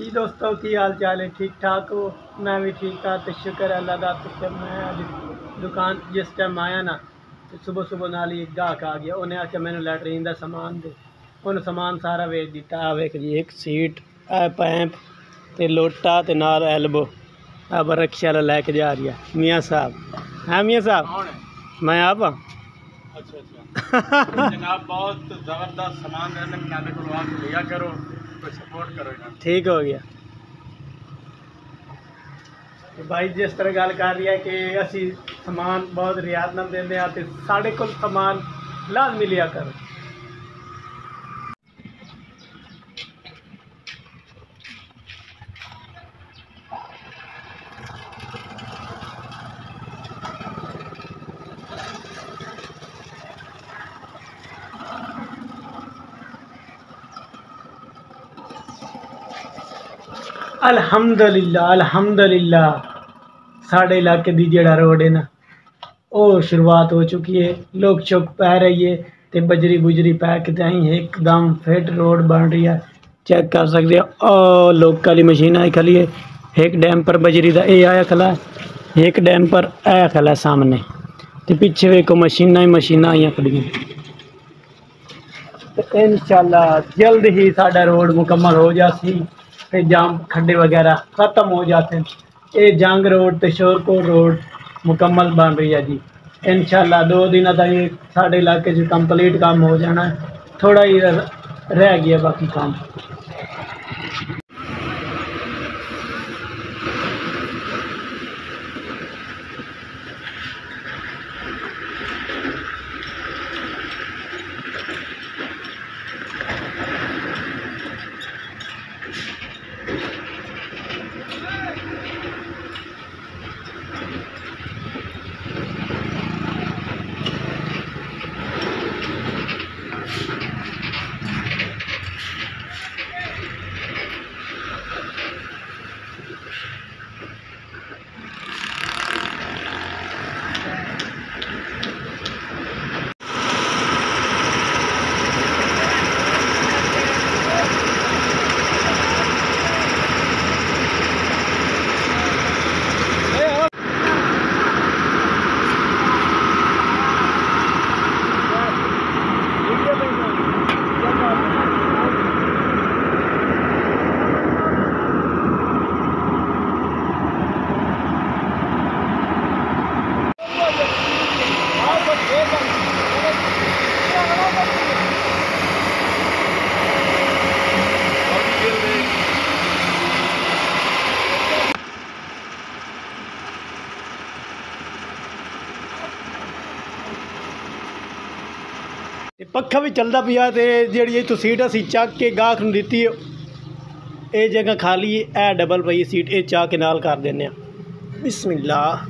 जी दोस्तों की हाल चाल है, ठीक ठाक हो? मैं भी ठीक था, तो शुक्र अल्लाह दा। तो मैं अज दुकान जिस टाइम आया ना, तो सुबह सुबह नाल ही गाहक आ गया। उन्हें आख्या मैंने लैटरीन का समान दे। उन्हें समान सारा वेच दिता। आ वेख जी, एक सीट, आ पैंप ते लोटा ते नाल एल्बो। अब रक्शे वाला लैके जा रही है मियाँ साहब। हाँ मियाँ साहब, मैं आप अच्छा अच्छा जनाब, बहुत ज़बरदस्त सामान रहने बनाने को आप लिया करो, कोई सपोर्ट करो यार। ठीक हो गया। तो भाई जिस तरह गल कर रही है कि असी समान बहुत रियायत नाल देंगे हैं, तो साढ़े को समान लाजमी लिया करो। अल्हम्दुलिल्लाह अल्हम्दुलिल्लाह, साढ़े इलाके दी जेड़ा रोड है ना, वो शुरुआत हो चुकी है। लोग चुक पै रही है, तो बजरी बुजरी पै के एकदम फिट रोड बन रही है। चेक कर सकते हो। और लोकल ही मशीन आई खली है। एक डैम पर बजरी का ये आया खला है, एक डैम पर आया खला है सामने, तो पिछे वेखो मशीना ही मशीना आई खड़ियां। तो इंशाल्लाह जल्द ही साडा रोड मुकम्मल हो जासी, ते जाम खड्डे वगैरह ख़त्म हो जाते हैं। ये जंग रोड तो शोरकोट रोड मुकम्मल बन रही है जी। इंशाल्लाह 2 दिन तक ये साढ़े इलाके च कंप्लीट काम हो जाना है। थोड़ा ही रह गया बाकी काम। पक्खा भी चलता पिया। तो जी तो सीट असी चक के गाहक नूं दित्ती, ये जगह खाली है डबल पई सीट, ये चाह के नाल कर देने। बिस्मिल्लाह,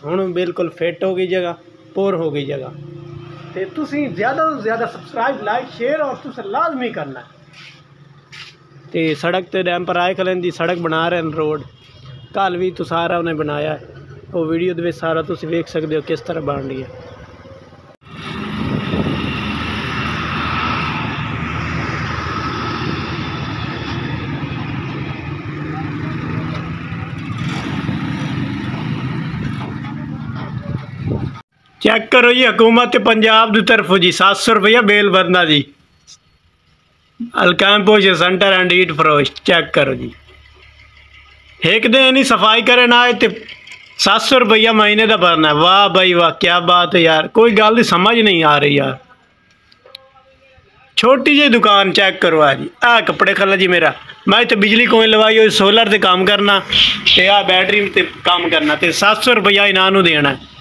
हुण बिल्कुल फिट हो गई जगह, पुर हो गई जगह। तो तुसीं ज़्यादा तो ज़्यादा सबसक्राइब लाइक शेयर और तुसें लाजमी करना है। तो सड़क तो डैम पर आए खलन दी सड़क बना रहे हैं, रोड कल भी तो सारा उन्हें बनाया है। वो वीडियो दे सारा तुम वेख सकते हो किस तरह बन रही है। चेक करो जी, हुकूमत पंजाब की तरफों जी 700 रुपया बेल भरना जी। अलकाम पोश सेंटर एंड ईट फरोश। चेक करो जी, एक दिन नहीं सफाई करे ना आए तो 700 रुपया महीने का भरना है। वाह भाई वाह, क्या बात है यार, कोई गल समझ नहीं आ रही यार। छोटी जी दुकान चेक करो आ जी। आ कपड़े खला जी मेरा, मैं तो बिजली कोई लवाई हो, सोलर से काम करना, तो आ बैटरी से काम करना, तो 700 रुपया इन्हों देना है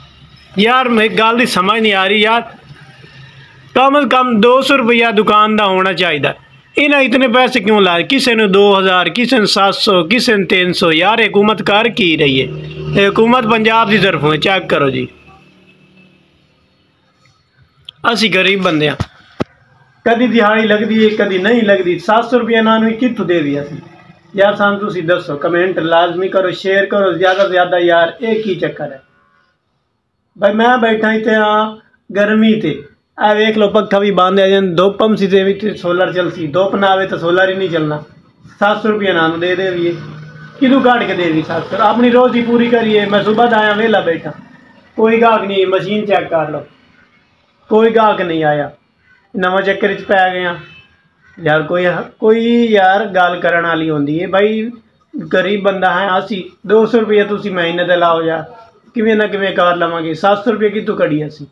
यार। मेरी गल की समझ नहीं आ रही यार। कम से कम 200 रुपया दुकान का होना चाहिए। इन्हें इतने पैसे क्यों लाए? किसी ने 2000, किसी ने 700, किसी ने 300। यार हुकूमत कर की रही है? हुकूमत पंजाब की तरफों है। चेक करो जी, असी गरीब बंदे, कभी दिहाड़ी लगती है कभी नहीं लगती। 700 रुपया इन्होंने कितों दे दिया यार? सानू तुसीं दसो, कमेंट लाजमी करो, शेयर करो ज़्यादा से ज़्यादा यार। एक ही चक्कर है भाई, मैं बैठा इतने हाँ गर्मी ते, ਆ ਵੇਖ ਲਓ ਪੱਖਾ ਵੀ ਬੰਦ ਹੈ ਜਨ ਧੁੱਪ ਸੀ ਦੇ ਵਿੱਚ ਸੋਲਰ ਚੱਲਸੀ ਧੁੱਪ ਨਾ ਆਵੇ ਤਾਂ ਸੋਲਰ ਹੀ ਨਹੀਂ ਚੱਲਣਾ 700 रुपये ना दे देविए किदू काट के देवी 700 अपनी रोज़ी पूरी करिए मैं सुबह आया वेला बैठा कोई गाहक नहीं मशीन चेक कर लो कोई गाहक नहीं आया नवा चक्कर च पै गया यार कोई यार गल करन वाली होंदी है भाई गरीब बंदा है असी 200 रुपये तुसी महीने दे लाओ यार किवें ना किवें कर लवांगे 700 रुपये कितों कड़ी असी